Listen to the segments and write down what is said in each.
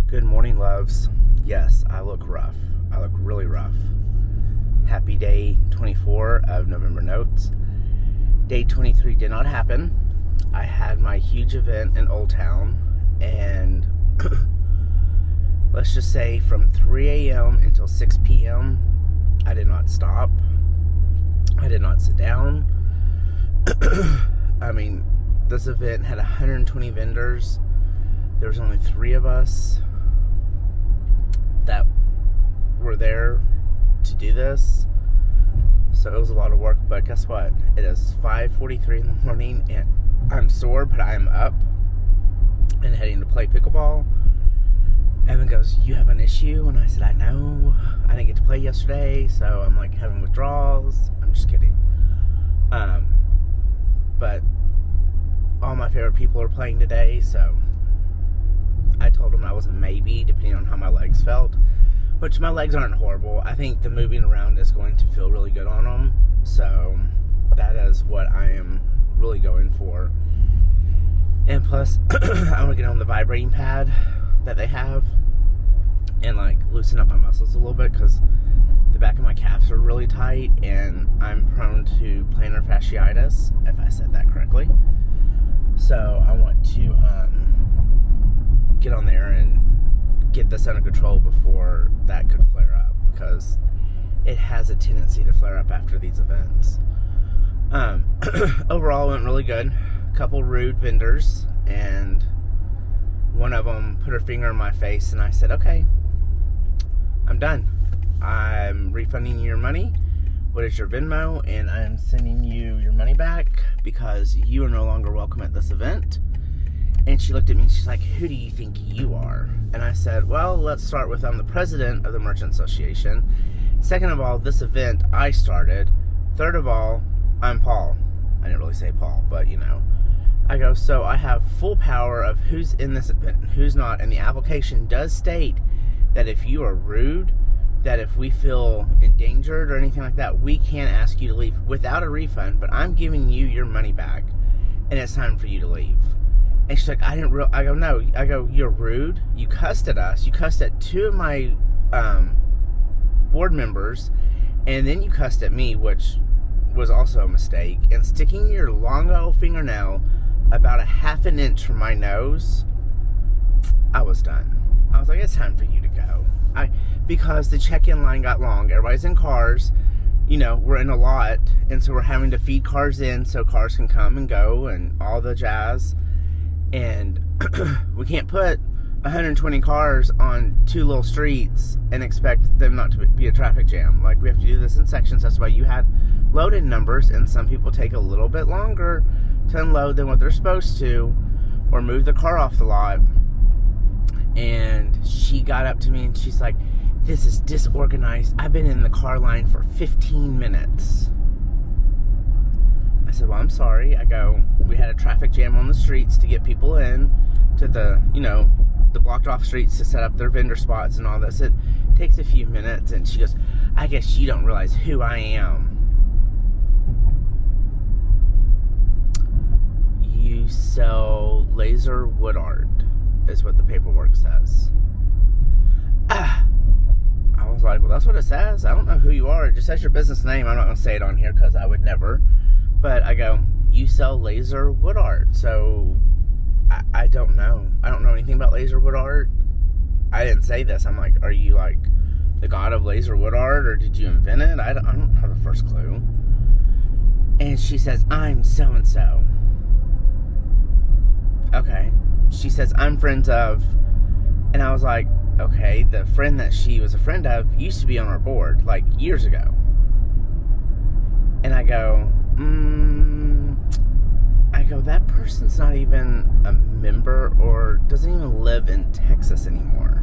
Good morning, loves. Yes, I look rough. I look really rough. Happy day 24 of November Notes. Day 23 did not happen. I had my huge event in Old Town, and let's just say from 3 a.m. until 6 p.m., I did not stop. I did not sit down. I mean, this event had 120 vendors. There was only 3 of us that were there to do this. So it was a lot of work, but guess what? It is 5:43 in the morning and I'm sore, but I'm up and heading to play pickleball. Evan goes, "You have an issue?" And I said, "I know. I didn't get to play yesterday, so I'm like having withdrawals." I'm just kidding. But all my favorite people are playing today, so I told him I was a maybe, depending on how my legs felt, which my legs aren't horrible. I think the moving around is going to feel really good on them, so that is what I am really going for. And plus, I want to get on the vibrating pad that they have and like loosen up my muscles a little bit, because the back of my calves are really tight and I'm prone to plantar fasciitis, if I said that correctly. So I want to get on there and get this under control before that could flare up, because it has a tendency to flare up after these events. Overall, it went really good. A couple rude vendors, and one of them put her finger in my face, and I said, "Okay, I'm done. I'm refunding you your money. What is your Venmo? And I'm sending you your money back because you are no longer welcome at this event." And she looked at me and she's like, "Who do you think you are?" And I said, "Well, let's start with, I'm the president of the Merchant Association. Second of all, this event I started. Third of all, I'm Paul." I didn't really say Paul, but you know. I go, "So I have full power of who's in this event and who's not. And the application does state that if you are rude, that if we feel endangered or anything like that, we can ask you to leave without a refund, but I'm giving you your money back and it's time for you to leave." And she's like, I go, "No." I go, "You're rude. You cussed at us. You cussed at 2 of my board members, and then you cussed at me," which was also a mistake. "And sticking your long old fingernail about a half an inch from my nose," I was done. I was like, "It's time for you to go." Because the check-in line got long. Everybody's in cars. You know, we're in a lot, and so we're having to feed cars in so cars can come and go and all the jazz. And we can't put 120 cars on 2 little streets and expect them not to be a traffic jam. Like, we have to do this in sections. That's why you had loaded numbers, and some people take a little bit longer to unload than what they're supposed to, or move the car off the lot. And she got up to me and she's like, "This is disorganized. I've been in the car line for 15 minutes. I said, "Well, I'm sorry." I go, "We had a traffic jam on the streets to get people in to the, you know, the blocked off streets to set up their vendor spots and all this. It takes a few minutes." And she goes, "I guess you don't realize who I am. You sell laser wood art," is what the paperwork says. I was like, "Well, that's what it says. I don't know who you are. It just says your business name. I'm not going to say it on here because I would never." But I go, "You sell laser wood art." So I don't know. I don't know anything about laser wood art. I didn't say this. I'm like, "Are you like the god of laser wood art, or did you invent it?" I don't have the first clue. And she says, "I'm so-and-so." Okay. She says, "I'm friends of," and I was like, okay, the friend that she was a friend of used to be on our board, like, years ago. And I go, "That person's not even a member or doesn't even live in Texas anymore."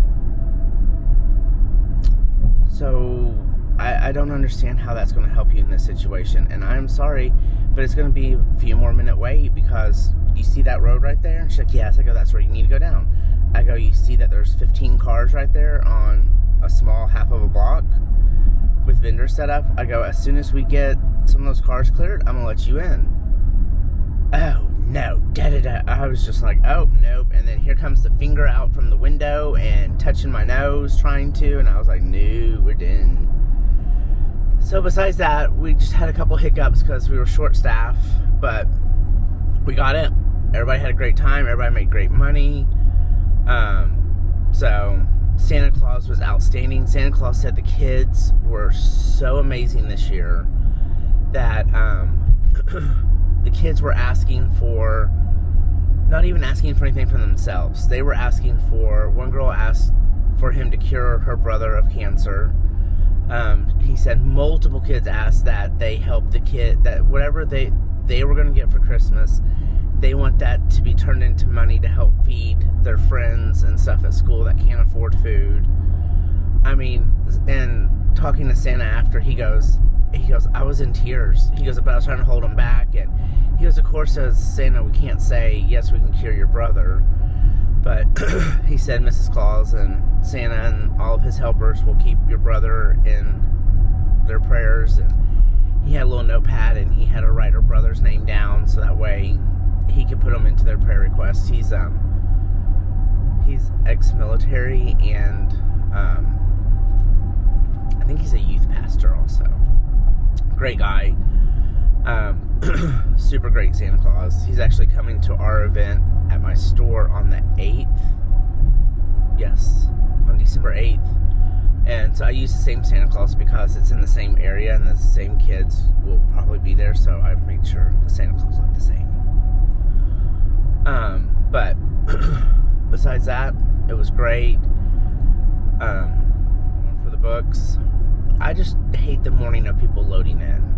So I don't understand how that's going to help you in this situation. And I'm sorry, but it's going to be a few more minute wait, because you see that road right there? And she's like, "Yes." I go, "That's where you need to go down." I go, "You see that there's 15 cars right there on a small half of a block with vendors set up?" I go, "As soon as we get some of those cars cleared, I'm going to let you in." "Oh, no, da-da-da. I was just like, oh, nope. And then here comes the finger out from the window and touching my nose, trying to. And I was like, no, we're done. So besides that, we just had a couple hiccups because we were short-staffed. But we got it. Everybody had a great time. Everybody made great money. So Santa Claus was outstanding. Santa Claus said the kids were so amazing this year that the kids were asking for, not even asking for anything for themselves. They were asking for, one girl asked for him to cure her brother of cancer. He said multiple kids asked that they help the kid, that whatever they were going to get for Christmas, they want that to be turned into money to help feed their friends and stuff at school that can't afford food. I mean, and talking to Santa after, he goes, I was in tears. He goes, but I was trying to hold him back. And he goes, of course, as Santa, we can't say, yes, we can cure your brother. But he said Mrs. Claus and Santa and all of his helpers will keep your brother in their prayers. And he had a little notepad, and he had to write her brother's name down so that way he could put them into their prayer requests. He's ex-military, and I think he's a youth pastor also. Great guy. Super great Santa Claus. He's actually coming to our event at my store on the 8th. Yes, on December 8th. And so I use the same Santa Claus because it's in the same area and the same kids will probably be there, so I made sure the Santa Claus looked the same. But besides that, it was great. For the books, I just hate the morning of people loading in.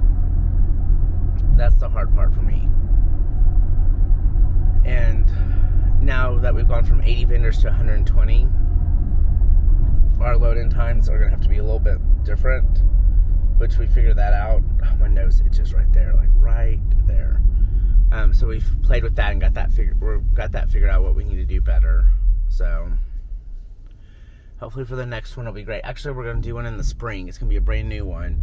That's the hard part for me. And now that we've gone from 80 vendors to 120, our load-in times are going to have to be a little bit different, which we figured that out. Oh, my nose itches right there, like right there. So we've played with that and got that figured out what we need to do better. So hopefully for the next one it'll be great. Actually, we're going to do one in the spring. It's going to be a brand new one.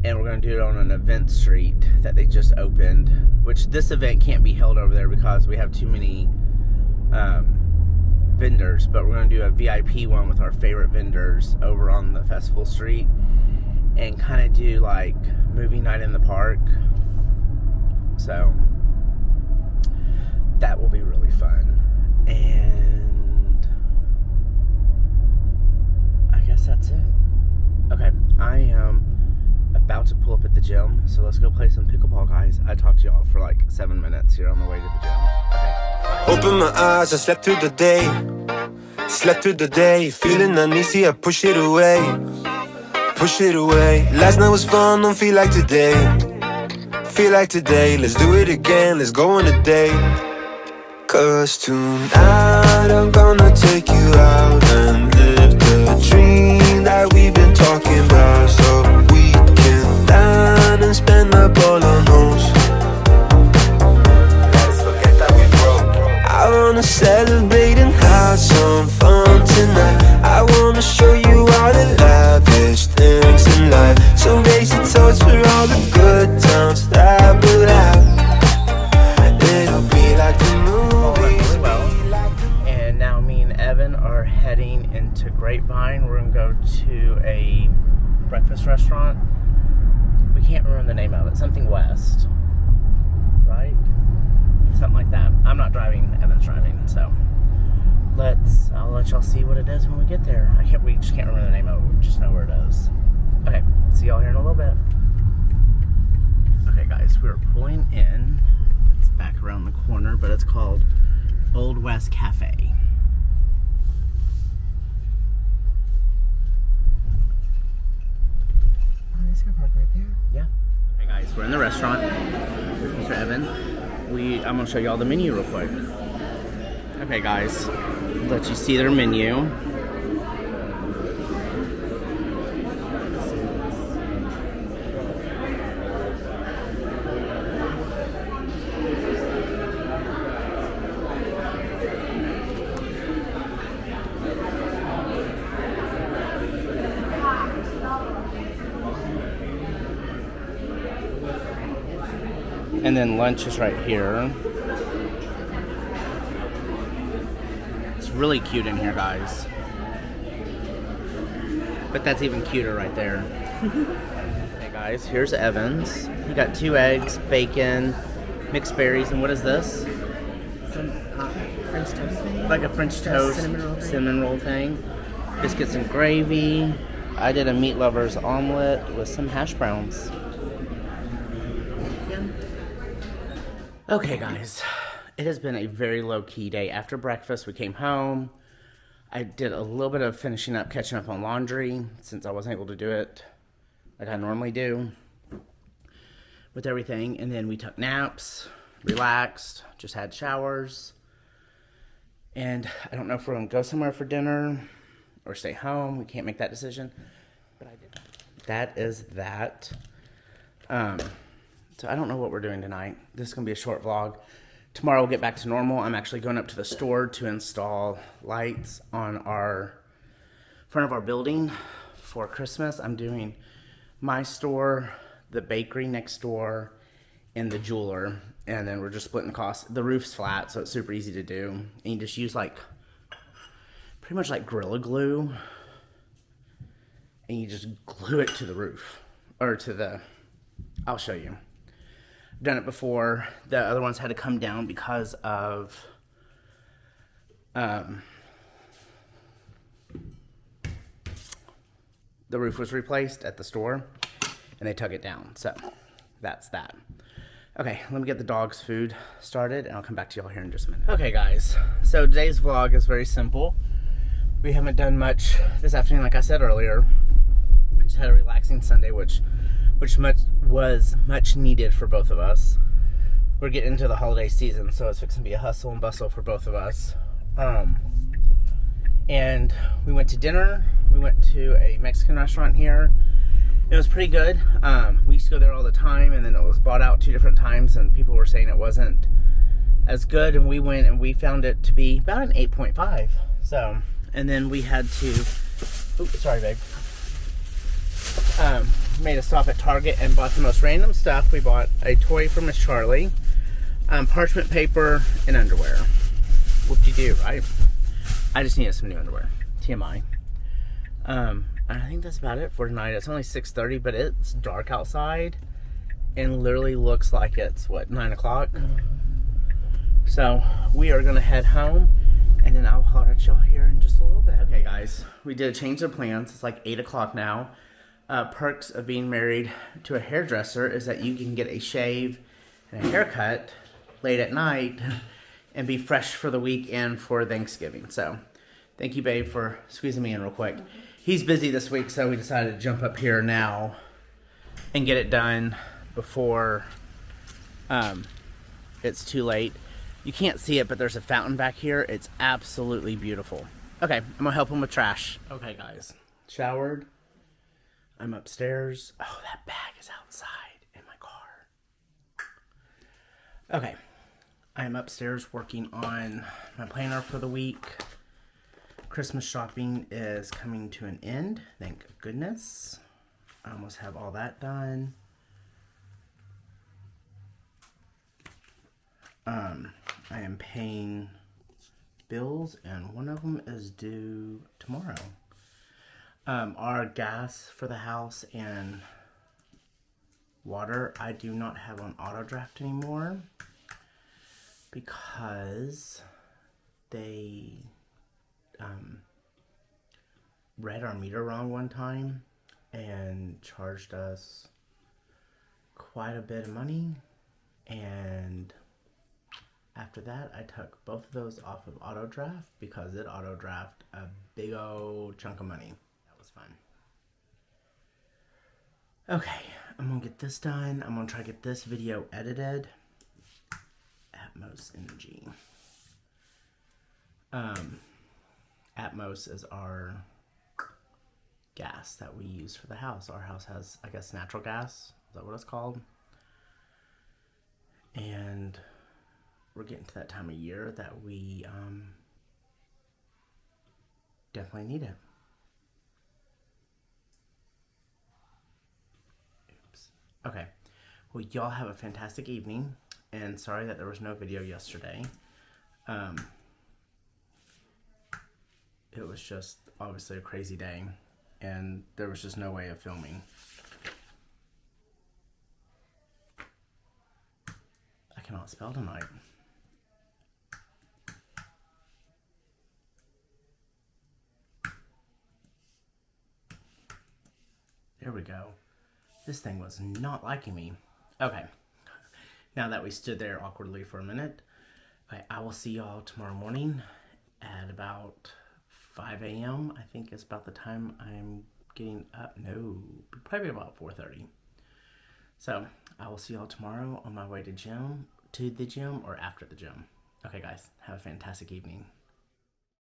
And we're going to do it on an event street that they just opened, which this event can't be held over there because we have too many vendors. But we're going to do a VIP one with our favorite vendors over on the festival street and kind of do like movie night in the park. So that will be really fun. And I guess that's it. Okay, I am about to pull up at the gym, so let's go play some pickleball, guys. I talked to y'all for like 7 minutes here on the way to the gym. Okay. Open my eyes, I slept through the day. Feeling uneasy, I push it away. Last night was fun, don't feel like today. Let's do it again, let's go on a date. Cause tonight I'm gonna take you out and live the dream that we've been talking about. So we can dine and spend up all our notes. Let's forget that we broke. I wanna celebrate and have some fun tonight. I wanna show you all the lavish things in life. So raise your toast for all the good times that we'll have. It'll be like the movies. And now me and Evan are heading into Grapevine. We're gonna go to a breakfast restaurant. We can't remember the name of it. Something West, right? Something like that. I'm not driving. Evan's driving. So I'll let y'all see what it is when we get there. We just can't remember the name of it. We just know where it is. Okay, see y'all here in a little bit. Okay, guys, we're pulling in. It's back around the corner, but it's called Old West Cafe. Is your park right there? Yeah. Hey guys, we're in the restaurant with Mr. Evan. I'm gonna show y'all the menu real quick. Okay guys, let you see their menu. And then lunch is right here. really cute in here, guys. But that's even cuter right there. Hey guys, here's Evans. He got 2 eggs, bacon, mixed berries, and what is this? Some French toast thing. Like a French toast cinnamon roll thing. Biscuits and gravy. I did a meat lover's omelet with some hash browns. Yum. Okay guys, it has been a very low-key day. After breakfast, we came home. I did a little bit of finishing up, catching up on laundry, since I wasn't able to do it like I normally do with everything. And then we took naps, relaxed, just had showers. And I don't know if we're going to go somewhere for dinner or stay home. We can't make that decision. But I did. That is that. So I don't know what we're doing tonight. This is going to be a short vlog. Tomorrow we'll get back to normal. I'm actually going up to the store to install lights on our front of our building for Christmas. I'm doing my store, the bakery next door, and the jeweler. And then we're just splitting the cost. The roof's flat, so it's super easy to do. And you just use like, pretty much like Gorilla Glue. And you just glue it to the roof. Or to the, I'll show you. I've done it before. The other ones had to come down because of the roof was replaced at the store and they took it down. So that's that. Okay, let me get the dog's food started and I'll come back to y'all here in just a minute. Okay guys, so today's vlog is very simple. We haven't done much this afternoon, like I said earlier. I just had a relaxing Sunday, which was much needed for both of us. We're getting into the holiday season, so it's fixing to be a hustle and bustle for both of us. And we went to dinner. We went to a Mexican restaurant here. It was pretty good. We used to go there all the time, and then it was bought out 2 different times, and people were saying it wasn't as good. And we went and we found it to be about an 8.5. So, and then we had to. Oops, sorry, babe. Made a stop at Target and bought the most random stuff. We bought a toy for Miss Charlie, parchment paper, and underwear. Whoop-de-doo, right? I just needed some new underwear. TMI. And I think that's about it for tonight. It's only 6:30, but it's dark outside and literally looks like it's, what, 9 o'clock? So we are going to head home, and then I'll holler at y'all here in just a little bit. Okay, guys, we did a change of plans. It's like 8 o'clock now. Perks of being married to a hairdresser is that you can get a shave and a haircut late at night and be fresh for the week and for Thanksgiving. So thank you, babe, for squeezing me in real quick. He's busy this week, so we decided to jump up here now and get it done before it's too late. You can't see it, but there's a fountain back here. It's absolutely beautiful. Okay, I'm gonna help him with trash. Okay, guys, showered. I'm upstairs. Oh, that bag is outside in my car. Okay. I'm upstairs working on my planner for the week. Christmas shopping is coming to an end. Thank goodness. I almost have all that done. I am paying bills and one of them is due tomorrow. Our gas for the house and water, I do not have on auto draft anymore because they read our meter wrong one time and charged us quite a bit of money, and after that I took both of those off of auto draft because it auto draft a big old chunk of money. Fun. Okay, I'm gonna get this done. I'm gonna try to get this video edited. Atmos Energy. Atmos is our gas that we use for the house. Our house has, I guess, natural gas. Is that what it's called? And we're getting to that time of year that we definitely need it. Okay, well, y'all have a fantastic evening, and sorry that there was no video yesterday. it was just obviously a crazy day, and there was just no way of filming. I cannot spell tonight. There we go. This thing was not liking me. Okay. Now that we stood there awkwardly for a minute, I will see y'all tomorrow morning at about 5 a.m. I think it's about the time I'm getting up. No, probably about 4:30. So I will see y'all tomorrow on my way to the gym or after the gym. Okay guys, have a fantastic evening.